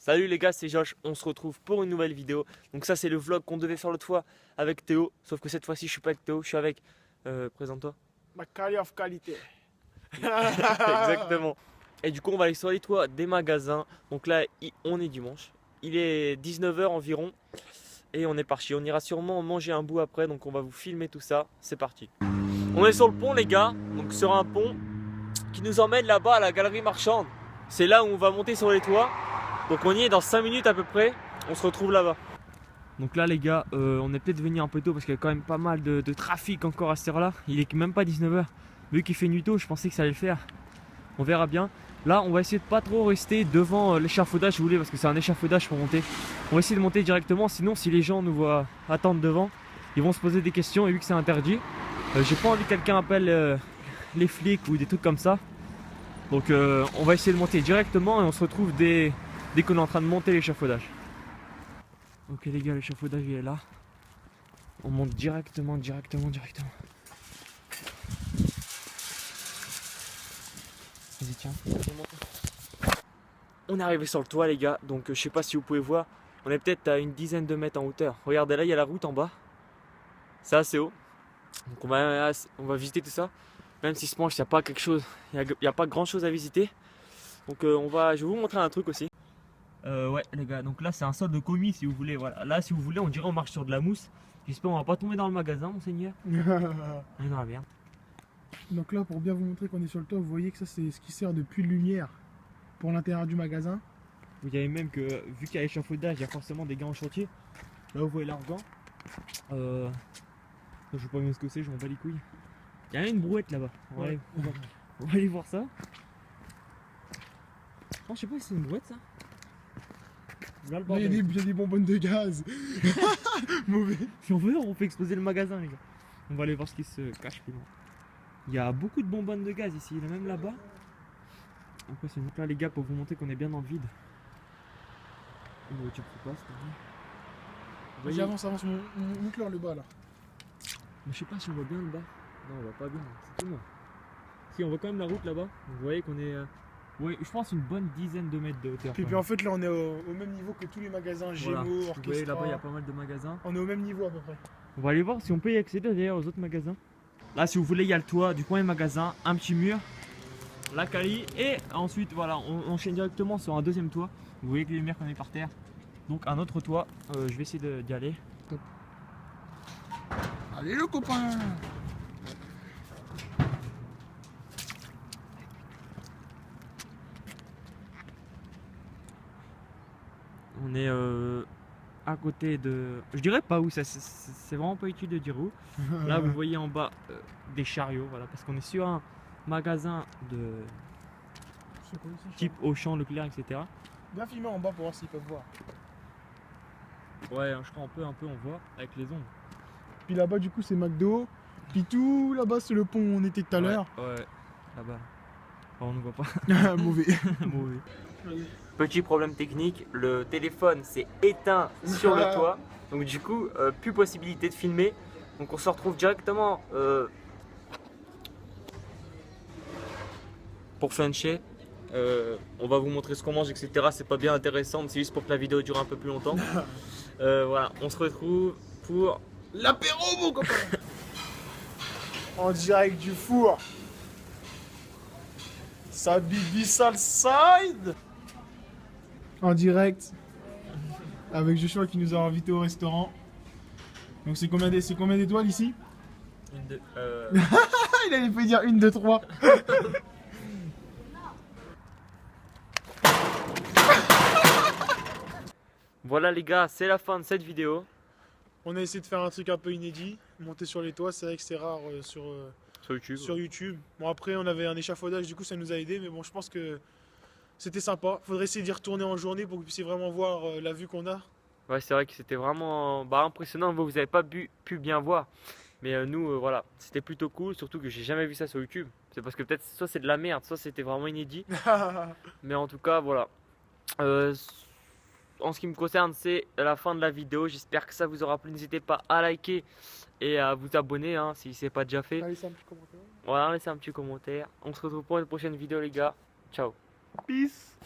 Salut les gars, c'est Josh, on se retrouve pour une nouvelle vidéo. Donc ça c'est le vlog qu'on devait faire l'autre fois avec Théo. Sauf que cette fois-ci je suis pas avec Théo, je suis avec... présente-toi. Macari of qualité. Exactement. Et du coup on va aller sur les toits des magasins. Donc là on est dimanche. Il est 19 h environ. Et on est parti. On ira sûrement manger un bout après. Donc on va vous filmer tout ça. C'est parti. On est sur le pont les gars. Donc sur un pont qui nous emmène là-bas à la galerie marchande. C'est là où on va monter sur les toits. Donc on y est dans 5 minutes à peu près, on se retrouve là-bas. Donc là les gars, on est peut-être venu un peu tôt parce qu'il y a quand même pas mal de trafic encore à cette heure là. Il est même pas 19 h. Vu qu'il fait nuit tôt, je pensais que ça allait le faire. On verra bien. Là on va essayer de pas trop rester devant l'échafaudage si vous voulez, parce que c'est un échafaudage pour monter. On va essayer de monter directement, sinon si les gens nous voient attendre devant, ils vont se poser des questions et vu que c'est interdit, j'ai pas envie que quelqu'un appelle les flics ou des trucs comme ça. Donc on va essayer de monter directement et on se retrouve dès qu'on est en train de monter l'échafaudage. Ok les gars, l'échafaudage il est là. On monte directement. Vas-y tiens. On est arrivé sur le toit les gars, donc je sais pas si vous pouvez voir. On est peut-être à une dizaine de mètres en hauteur. Regardez là, il y a la route en bas. C'est assez haut. Donc on va visiter tout ça. Même si ce manche il n'y a pas quelque chose, il n'y a pas grand chose à visiter. Donc je vais vous montrer un truc aussi. Ouais les gars, donc là c'est un sol de commis si vous voulez, voilà. Là si vous voulez on dirait on marche sur de la mousse. J'espère on va pas tomber dans le magasin monseigneur. On est dans la merde. Donc là, pour bien vous montrer qu'on est sur le toit, vous voyez que ça c'est ce qui sert de puits de lumière pour l'intérieur du magasin. Vous voyez même que vu qu'il y a l'échafaudage, il y a forcément des gars en chantier. Là vous voyez l'argent. Je sais pas bien ce que c'est, je m'en bats les couilles. Il y a une brouette là-bas. On va aller voir ça. Oh, je sais pas si c'est une brouette ça. Là, Là, il y a des bonbonnes de gaz. Mauvais. Si on veut, on fait exploser le magasin, les gars. On va aller voir ce qui se cache plus loin. Il y a beaucoup de bonbonnes de gaz ici, il y en a même là-bas. Après, c'est donc là, les gars, pour vous montrer qu'on est bien dans le vide. Une voiture qui passe, Vas-y, avance, monte-leur le bas là. Mais je sais pas si on voit bien le bas. Non, on voit pas bien, c'est tout noir. Si, on voit quand même la route là-bas. Vous voyez qu'on est. Oui, je pense une bonne dizaine de mètres de hauteur. Puis en fait, là, on est au même niveau que tous les magasins voilà. Gémeaux, Vous voyez Orchestra. là-bas, il y a pas mal de magasins. On est au même niveau à peu près. On va aller voir si on peut y accéder d'ailleurs aux autres magasins. Là, si vous voulez, il y a le toit du coin des magasins, un petit mur, la cali, et ensuite, voilà, on enchaîne directement sur un deuxième toit. Vous voyez que les lumières qu'on est par terre. Donc, un autre toit. Je vais essayer d'y aller. Top. Allez, le copain! On est à côté de... Je dirais pas où, c'est vraiment pas utile de dire où. Là vous voyez en bas des chariots, voilà, parce qu'on est sur un magasin de type Auchan, Leclerc, etc. Bien filmer en bas pour voir s'ils peuvent voir. Ouais, je crois un peu on voit avec les ombres. Puis là-bas du coup c'est McDo. Puis tout là-bas c'est le pont où on était tout à l'heure. Ouais, là-bas. On ne voit pas. Mauvais. Mauvais. Petit problème technique, le téléphone s'est éteint sur le toit. Donc du coup, plus possibilité de filmer. Donc on se retrouve directement pour Funché. On va vous montrer ce qu'on mange, etc. C'est pas bien intéressant, mais c'est juste pour que la vidéo dure un peu plus longtemps. Voilà, on se retrouve pour l'apéro mon copain. En direct du four. Sa bibi side. En direct avec Joshua qui nous a invités au restaurant. Donc c'est combien d'étoiles ici? Il allait pas dire 1, 2, 3. Voilà les gars, c'est la fin de cette vidéo. On a essayé de faire un truc un peu inédit, monter sur les toits, c'est vrai que c'est rare sur YouTube. Bon après on avait un échafaudage, du coup ça nous a aidé, mais bon je pense que c'était sympa. Faudrait essayer d'y retourner en journée pour que vous puissiez vraiment voir la vue qu'on a. Ouais, c'est vrai que c'était vraiment impressionnant. Vous n'avez pas pu bien voir. Mais nous, voilà, c'était plutôt cool. Surtout que j'ai jamais vu ça sur YouTube. C'est parce que peut-être soit c'est de la merde, soit c'était vraiment inédit. Mais en tout cas, voilà. En ce qui me concerne, c'est la fin de la vidéo. J'espère que ça vous aura plu. N'hésitez pas à liker et à vous abonner hein, si ce n'est pas déjà fait. Laissez un petit commentaire. Voilà, laissez un petit commentaire. On se retrouve pour une prochaine vidéo, les gars. Ciao. Peace.